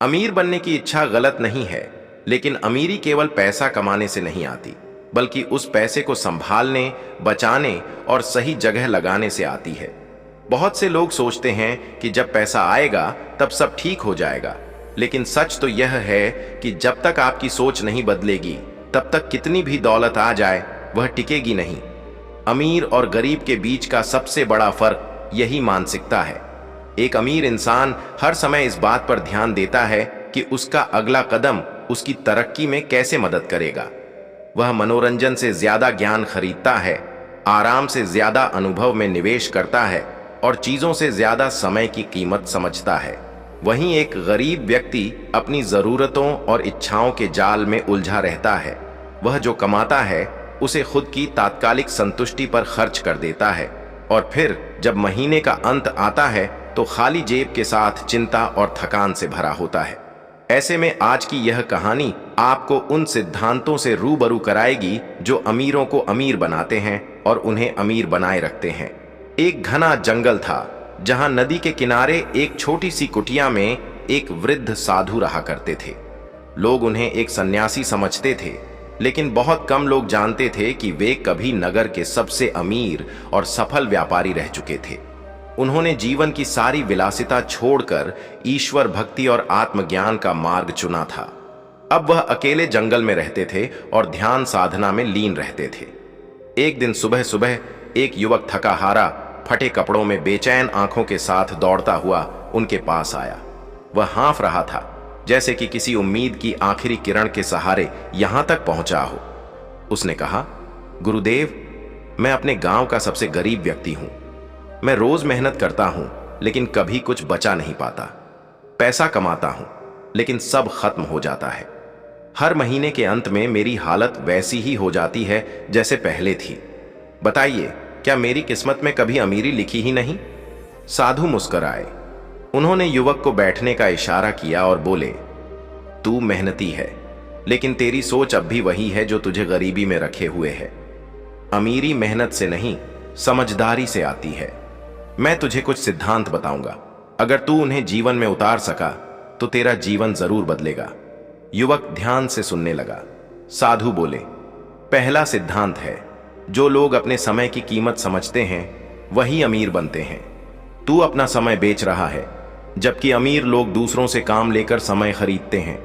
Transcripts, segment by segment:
अमीर बनने की इच्छा गलत नहीं है, लेकिन अमीरी केवल पैसा कमाने से नहीं आती, बल्कि उस पैसे को संभालने, बचाने और सही जगह लगाने से आती है। बहुत से लोग सोचते हैं कि जब पैसा आएगा तब सब ठीक हो जाएगा, लेकिन सच तो यह है कि जब तक आपकी सोच नहीं बदलेगी, तब तक कितनी भी दौलत आ जाए वह टिकेगी नहीं। अमीर और गरीब के बीच का सबसे बड़ा फर्क यही मानसिकता है। एक अमीर इंसान हर समय इस बात पर ध्यान देता है कि उसका अगला कदम उसकी तरक्की में कैसे मदद करेगा। वह मनोरंजन से ज्यादा ज्ञान खरीदता है, आराम से ज्यादा अनुभव में निवेश करता है और चीजों से ज्यादा समय की कीमत समझता है। वहीं एक गरीब व्यक्ति अपनी जरूरतों और इच्छाओं के जाल में उलझा रहता है। वह जो कमाता है उसे खुद की तात्कालिक संतुष्टि पर खर्च कर देता है और फिर जब महीने का अंत आता है तो खाली जेब के साथ चिंता और थकान से भरा होता है। ऐसे में आज की यह कहानी आपको उन सिद्धांतों से रूबरू कराएगी जो अमीरों को अमीर बनाते हैं और उन्हें अमीर बनाए रखते हैं। एक घना जंगल था जहां नदी के किनारे एक छोटी सी कुटिया में एक वृद्ध साधु रहा करते थे। लोग उन्हें एक सन्यासी समझते थे, लेकिन बहुत कम लोग जानते थे कि वे कभी नगर के सबसे अमीर और सफल व्यापारी रह चुके थे। उन्होंने जीवन की सारी विलासिता छोड़कर ईश्वर भक्ति और आत्मज्ञान का मार्ग चुना था। अब वह अकेले जंगल में रहते थे और ध्यान साधना में लीन रहते थे। एक दिन सुबह सुबह एक युवक थका हारा, फटे कपड़ों में बेचैन आंखों के साथ दौड़ता हुआ उनके पास आया। वह हाँफ रहा था, जैसे कि किसी उम्मीद की आखिरी किरण के सहारे यहां तक पहुंचा हो। उसने कहा, गुरुदेव, मैं अपने गांव का सबसे गरीब व्यक्ति हूं। मैं रोज मेहनत करता हूं, लेकिन कभी कुछ बचा नहीं पाता। पैसा कमाता हूं, लेकिन सब खत्म हो जाता है। हर महीने के अंत में मेरी हालत वैसी ही हो जाती है जैसे पहले थी। बताइए, क्या मेरी किस्मत में कभी अमीरी लिखी ही नहीं? साधु मुस्कुराए। उन्होंने युवक को बैठने का इशारा किया और बोले, तू मेहनती है, लेकिन तेरी सोच अब भी वही है जो तुझे गरीबी में रखे हुए है। अमीरी मेहनत से नहीं, समझदारी से आती है। मैं तुझे कुछ सिद्धांत बताऊंगा, अगर तू उन्हें जीवन में उतार सका तो तेरा जीवन जरूर बदलेगा। युवक ध्यान से सुनने लगा। साधु बोले, पहला सिद्धांत है, जो लोग अपने समय की कीमत समझते हैं वही अमीर बनते हैं। तू अपना समय बेच रहा है, जबकि अमीर लोग दूसरों से काम लेकर समय खरीदते हैं।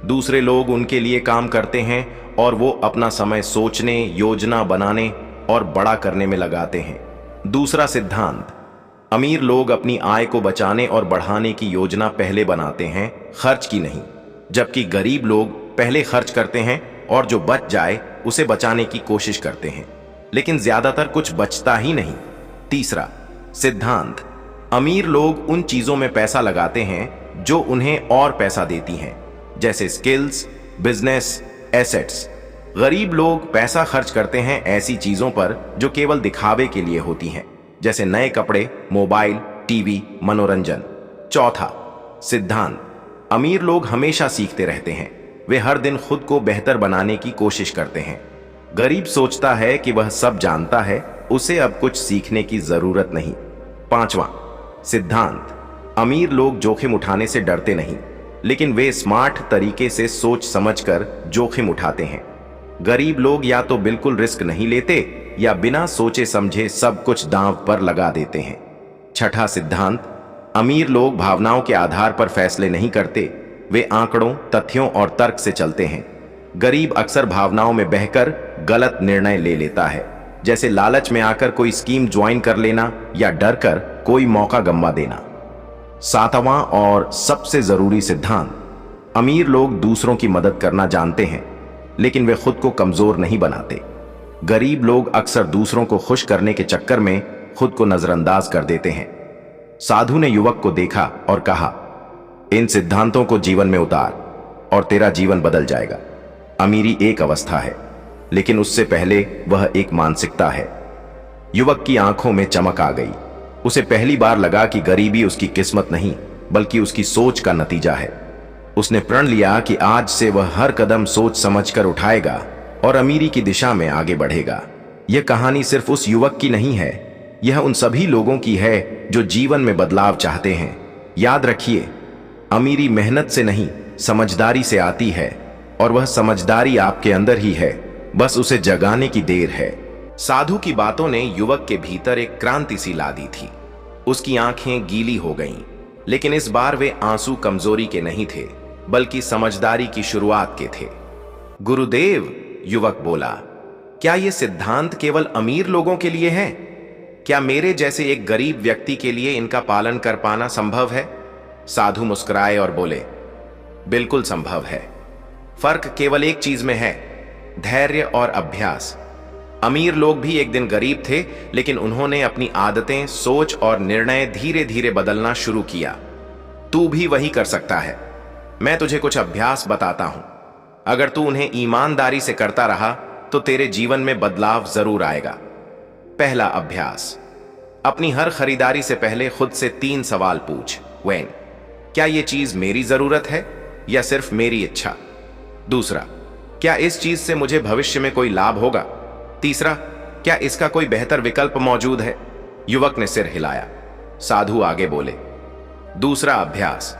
दूसरे लोग उनके लिए काम करते हैं और वो अपना समय सोचने, योजना बनाने और बड़ा करने में लगाते हैं। दूसरा सिद्धांत, अमीर लोग अपनी आय को बचाने और बढ़ाने की योजना पहले बनाते हैं, खर्च की नहीं, जबकि गरीब लोग पहले खर्च करते हैं और जो बच जाए उसे बचाने की कोशिश करते हैं, लेकिन ज्यादातर कुछ बचता ही नहीं। तीसरा सिद्धांत, अमीर लोग उन चीजों में पैसा लगाते हैं जो उन्हें और पैसा देती हैं, जैसे स्किल्स, बिजनेस, एसेट्स। गरीब लोग पैसा खर्च करते हैं ऐसी चीजों पर जो केवल दिखावे के लिए होती हैं, जैसे नए कपड़े, मोबाइल, टीवी, मनोरंजन। चौथा सिद्धांत, अमीर लोग हमेशा सीखते रहते हैं। वे हर दिन खुद को बेहतर बनाने की कोशिश करते हैं। गरीब सोचता है कि वह सब जानता है, उसे अब कुछ सीखने की जरूरत नहीं। पांचवा सिद्धांत, अमीर लोग जोखिम उठाने से डरते नहीं, लेकिन वे स्मार्ट तरीके से सोच समझकर जोखिम उठाते हैं। गरीब लोग या तो बिल्कुल रिस्क नहीं लेते या बिना सोचे समझे सब कुछ दांव पर लगा देते हैं। छठा सिद्धांत, अमीर लोग भावनाओं के आधार पर फैसले नहीं करते, वे आंकड़ों, तथ्यों और तर्क से चलते हैं। गरीब अक्सर भावनाओं में बहकर गलत निर्णय ले लेता है, जैसे लालच में आकर कोई स्कीम ज्वाइन कर लेना या डर कर कोई मौका गंवा देना। सातवां और सबसे जरूरी सिद्धांत, अमीर लोग दूसरों की मदद करना जानते हैं, लेकिन वे खुद को कमजोर नहीं बनाते। गरीब लोग अक्सर दूसरों को खुश करने के चक्कर में खुद को नजरअंदाज कर देते हैं। साधु ने युवक को देखा और कहा, इन सिद्धांतों को जीवन में उतार और तेरा जीवन बदल जाएगा। अमीरी एक अवस्था है, लेकिन उससे पहले वह एक मानसिकता है। युवक की आंखों में चमक आ गई। उसे पहली बार लगा कि गरीबी उसकी किस्मत नहीं, बल्कि उसकी सोच का नतीजा है। उसने प्रण लिया कि आज से वह हर कदम सोच समझकर उठाएगा और अमीरी की दिशा में आगे बढ़ेगा। यह कहानी सिर्फ उस युवक की नहीं है, यह उन सभी लोगों की है जो जीवन में बदलाव चाहते हैं। याद रखिए, अमीरी मेहनत से नहीं, समझदारी से आती है, और वह समझदारी आपके अंदर ही है, बस उसे जगाने की देर है। साधु की बातों ने युवक के भीतर एक क्रांति सी ला दी थी। उसकी आंखें गीली हो गईं, लेकिन इस बार वे आंसू कमजोरी के नहीं थे, बल्कि समझदारी की शुरुआत के थे। गुरुदेव, युवक बोला, क्या यह सिद्धांत केवल अमीर लोगों के लिए है? क्या मेरे जैसे एक गरीब व्यक्ति के लिए इनका पालन कर पाना संभव है? साधु मुस्कुराए और बोले, बिल्कुल संभव है। फर्क केवल एक चीज में है, धैर्य और अभ्यास। अमीर लोग भी एक दिन गरीब थे, लेकिन उन्होंने अपनी आदतें, सोच और निर्णय धीरे धीरे बदलना शुरू किया। तू भी वही कर सकता है। मैं तुझे कुछ अभ्यास बताता हूं। अगर तू उन्हें ईमानदारी से करता रहा तो तेरे जीवन में बदलाव जरूर आएगा। पहला अभ्यास, अपनी हर खरीदारी से पहले खुद से 3 सवाल पूछ। वेन, क्या यह चीज मेरी जरूरत है या सिर्फ मेरी इच्छा? दूसरा, क्या इस चीज से मुझे भविष्य में कोई लाभ होगा? तीसरा, क्या इसका कोई बेहतर विकल्प मौजूद है? युवक ने सिर हिलाया। साधु आगे बोले, दूसरा अभ्यास,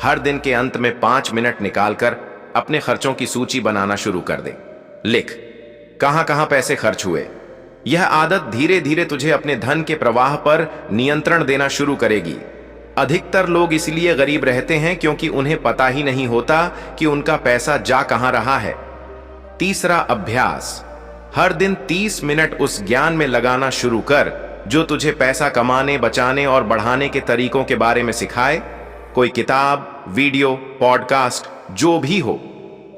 हर दिन के अंत में 5 मिनट निकालकर अपने खर्चों की सूची बनाना शुरू कर दे। लिख कहां कहां पैसे खर्च हुए। यह आदत धीरे धीरे तुझे अपने धन के प्रवाह पर नियंत्रण देना शुरू करेगी। अधिकतर लोग इसलिए गरीब रहते हैं क्योंकि उन्हें पता ही नहीं होता कि उनका पैसा जा कहां रहा है। तीसरा अभ्यास, हर दिन 30 मिनट उस ज्ञान में लगाना शुरू कर जो तुझे पैसा कमाने, बचाने और बढ़ाने के तरीकों के बारे में सिखाए। कोई किताब, वीडियो, पॉडकास्ट, जो भी हो।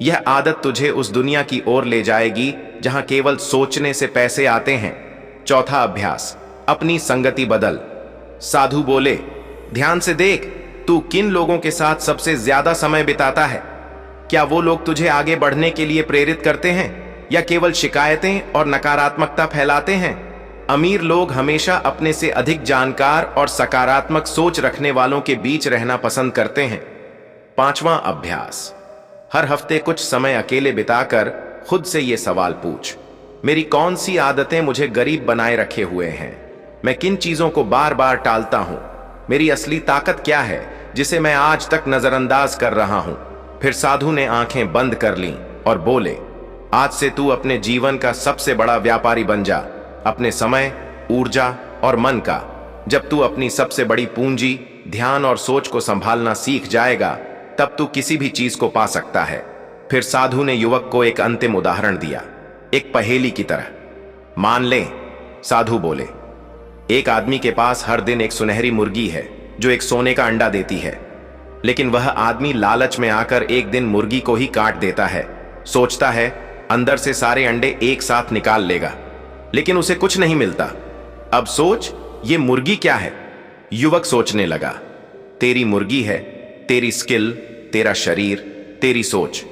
यह आदत तुझे उस दुनिया की ओर ले जाएगी जहां केवल सोचने से पैसे आते हैं। चौथा अभ्यास, अपनी संगति बदल। साधु बोले, ध्यान से देख, तू किन लोगों के साथ सबसे ज्यादा समय बिताता है। क्या वो लोग तुझे आगे बढ़ने के लिए प्रेरित करते हैं या केवल शिकायतें और नकारात्मकता फैलाते हैं? अमीर लोग हमेशा अपने से अधिक जानकार और सकारात्मक सोच रखने वालों के बीच रहना पसंद करते हैं। पांचवां अभ्यास, हर हफ्ते कुछ समय अकेले बिताकर खुद से यह सवाल पूछ, मेरी कौन सी आदतें मुझे गरीब बनाए रखे हुए हैं? मैं किन चीजों को बार बार टालता हूं? मेरी असली ताकत क्या है जिसे मैं आज तक नजरअंदाज कर रहा हूं? फिर साधु ने आंखें बंद कर लीं और बोले, आज से तू अपने जीवन का सबसे बड़ा व्यापारी बन जा, अपने समय, ऊर्जा और मन का। जब तू अपनी सबसे बड़ी पूंजी, ध्यान और सोच को संभालना सीख जाएगा, तब तू किसी भी चीज को पा सकता है। फिर साधु ने युवक को एक अंतिम उदाहरण दिया, एक पहेली की तरह। मान ले, साधु बोले, एक आदमी के पास हर दिन एक सुनहरी मुर्गी है जो एक सोने का अंडा देती है, लेकिन वह आदमी लालच में आकर एक दिन मुर्गी को ही काट देता है। सोचता है अंदर से सारे अंडे एक साथ निकाल लेगा, लेकिन उसे कुछ नहीं मिलता। अब सोच, ये मुर्गी क्या है? युवक सोचने लगा, तेरी मुर्गी है तेरी स्किल, तेरा शरीर, तेरी सोच।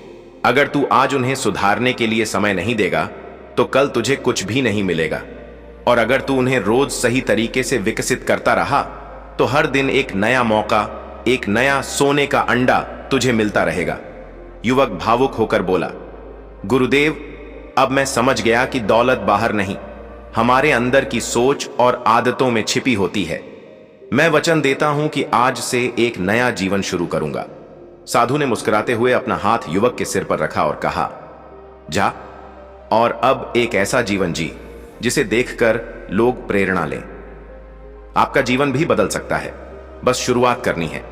अगर तू आज उन्हें सुधारने के लिए समय नहीं देगा तो कल तुझे कुछ भी नहीं मिलेगा, और अगर तू उन्हें रोज सही तरीके से विकसित करता रहा तो हर दिन एक नया मौका, एक नया सोने का अंडा तुझे मिलता रहेगा। युवक भावुक होकर बोला, गुरुदेव, अब मैं समझ गया कि दौलत बाहर नहीं, हमारे अंदर की सोच और आदतों में छिपी होती है। मैं वचन देता हूं कि आज से एक नया जीवन शुरू करूंगा। साधु ने मुस्कुराते हुए अपना हाथ युवक के सिर पर रखा और कहा, जा और अब एक ऐसा जीवन जी जिसे देखकर लोग प्रेरणा लें। आपका जीवन भी बदल सकता है, बस शुरुआत करनी है।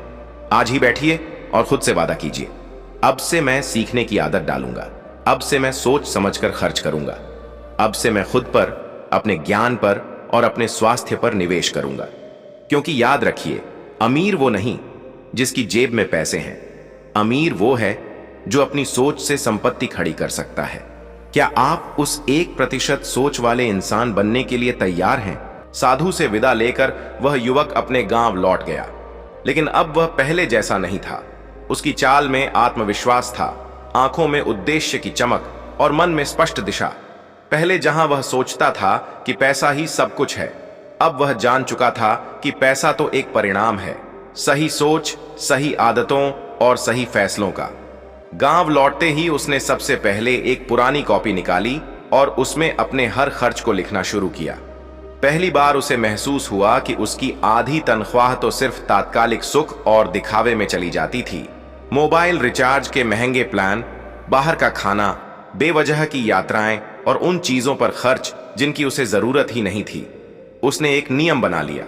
आज ही बैठिए और खुद से वादा कीजिए, अब से मैं सीखने की आदत डालूंगा, अब से मैं सोच समझकर खर्च करूंगा, अब से मैं खुद पर, अपने ज्ञान पर और अपने स्वास्थ्य पर निवेश करूंगा। क्योंकि याद रखिए, अमीर वो नहीं जिसकी जेब में पैसे हैं, अमीर वो है जो अपनी सोच से संपत्ति खड़ी कर सकता है। क्या आप उस 1% सोच वाले इंसान बनने के लिए तैयार हैं? साधु से विदा लेकर वह युवक अपने गांव लौट गया, लेकिन अब वह पहले जैसा नहीं था। उसकी चाल में आत्मविश्वास था, आंखों में उद्देश्य की चमक और मन में स्पष्ट दिशा। पहले जहां वह सोचता था कि पैसा ही सब कुछ है, अब वह जान चुका था कि पैसा तो एक परिणाम है, सही सोच, सही आदतों और सही फैसलों का। गांव लौटते ही उसने सबसे पहले एक पुरानी कॉपी निकाली और उसमें अपने हर खर्च को लिखना शुरू किया। पहली बार उसे महसूस हुआ कि उसकी आधी तनख्वाह तो सिर्फ तात्कालिक सुख और दिखावे में चली जाती थी। मोबाइल रिचार्ज के महंगे प्लान, बाहर का खाना, बेवजह की यात्राएं और उन चीजों पर खर्च जिनकी उसे जरूरत ही नहीं थी। उसने एक नियम बना लिया,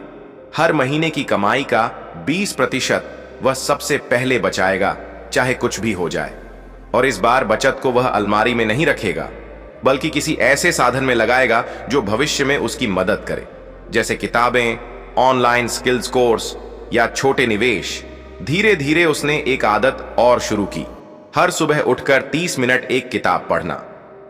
हर महीने की कमाई का 20% वह सबसे पहले बचाएगा, चाहे कुछ भी हो जाए। और इस बार बचत को वह अलमारी में नहीं रखेगा, बल्कि किसी ऐसे साधन में लगाएगा जो भविष्य में उसकी मदद करे, जैसे किताबें, ऑनलाइन स्किल्स कोर्स या छोटे निवेश। धीरे धीरे उसने एक आदत और शुरू की, हर सुबह उठकर 30 मिनट एक किताब पढ़ना।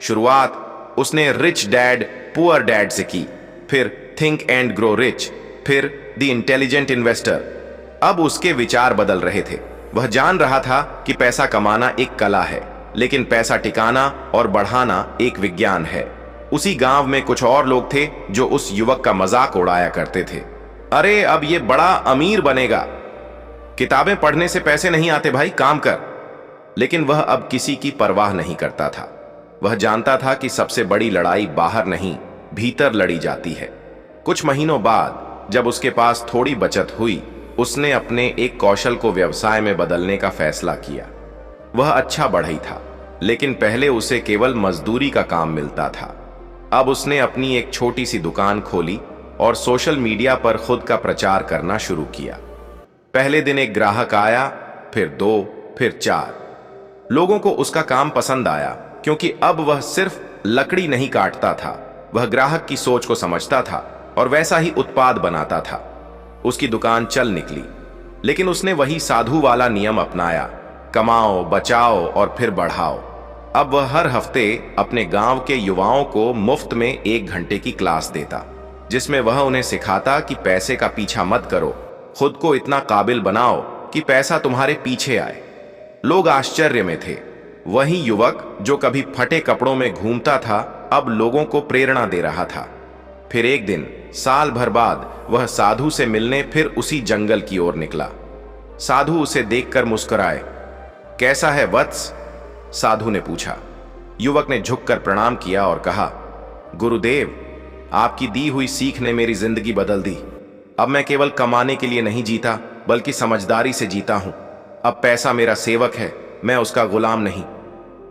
शुरुआत उसने रिच डैड पुअर डैड से की, फिर थिंक एंड ग्रो रिच, फिर द इंटेलिजेंट इन्वेस्टर। अब उसके विचार बदल रहे थे। वह जान रहा था कि पैसा कमाना एक कला है, लेकिन पैसा टिकाना और बढ़ाना एक विज्ञान है। उसी गांव में कुछ और लोग थे जो उस युवक का मजाक उड़ाया करते थे। अरे अब ये बड़ा अमीर बनेगा, किताबें पढ़ने से पैसे नहीं आते भाई, काम कर। लेकिन वह अब किसी की परवाह नहीं करता था। वह जानता था कि सबसे बड़ी लड़ाई बाहर नहीं, भीतर लड़ी जाती है। कुछ महीनों बाद जब उसके पास थोड़ी बचत हुई, उसने अपने एक कौशल को व्यवसाय में बदलने का फैसला किया। वह अच्छा बढ़ई था, लेकिन पहले उसे केवल मजदूरी का काम मिलता था। अब उसने अपनी एक छोटी सी दुकान खोली और सोशल मीडिया पर खुद का प्रचार करना शुरू किया। पहले दिन एक ग्राहक आया, फिर 2, फिर 4। लोगों को उसका काम पसंद आया, क्योंकि अब वह सिर्फ लकड़ी नहीं काटता था, वह ग्राहक की सोच को समझता था और वैसा ही उत्पाद बनाता था। उसकी दुकान चल निकली, लेकिन उसने वही साधु वाला नियम अपनाया, कमाओ, बचाओ और फिर बढ़ाओ। अब वह हर हफ्ते अपने गांव के युवाओं को मुफ्त में 1 घंटे की क्लास देता, जिसमें वह उन्हें सिखाता कि पैसे का पीछा मत करो, खुद को इतना काबिल बनाओ कि पैसा तुम्हारे पीछे आए। लोग आश्चर्य में थे। वही युवक जो कभी फटे कपड़ों में घूमता था, अब लोगों को प्रेरणा दे रहा था। फिर एक दिन साल भर बाद वह साधु से मिलने फिर उसी जंगल की ओर निकला। साधु उसे देखकर मुस्कुराए। कैसा है वत्स? साधु ने पूछा। युवक ने झुककर प्रणाम किया और कहा, गुरुदेव, आपकी दी हुई सीख ने मेरी जिंदगी बदल दी। अब मैं केवल कमाने के लिए नहीं जीता, बल्कि समझदारी से जीता हूं। अब पैसा मेरा सेवक है, मैं उसका गुलाम नहीं।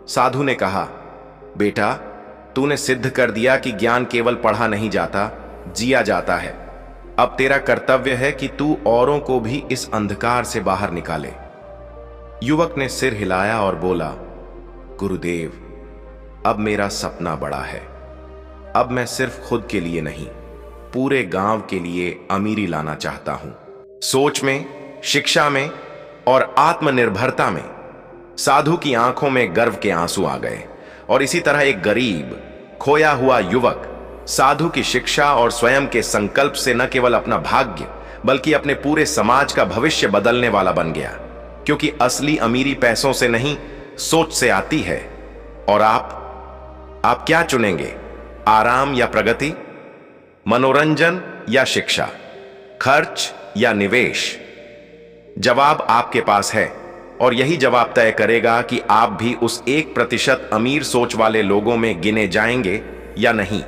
साधु ने कहा, बेटा, तूने सिद्ध कर दिया कि ज्ञान केवल पढ़ा नहीं जाता, जिया जाता है। अब तेरा कर्तव्य है कि तू औरों को भी इस अंधकार से बाहर निकाले। युवक ने सिर हिलाया और बोला, गुरुदेव, अब मेरा सपना बड़ा है। अब मैं सिर्फ खुद के लिए नहीं, पूरे गांव के लिए अमीरी लाना चाहता हूं। सोच में, शिक्षा में और आत्मनिर्भरता में। साधु की आंखों में गर्व के आंसू आ गए। और इसी तरह एक गरीब, खोया हुआ युवक साधु की शिक्षा और स्वयं के संकल्प से न केवल अपना भाग्य, बल्कि अपने पूरे समाज का भविष्य बदलने वाला बन गया। क्योंकि असली अमीरी पैसों से नहीं, सोच से आती है। और आप क्या चुनेंगे? आराम या प्रगति? मनोरंजन या शिक्षा? खर्च या निवेश? जवाब आपके पास है, और यही जवाब तय करेगा कि आप भी उस 1% अमीर सोच वाले लोगों में गिने जाएंगे या नहीं।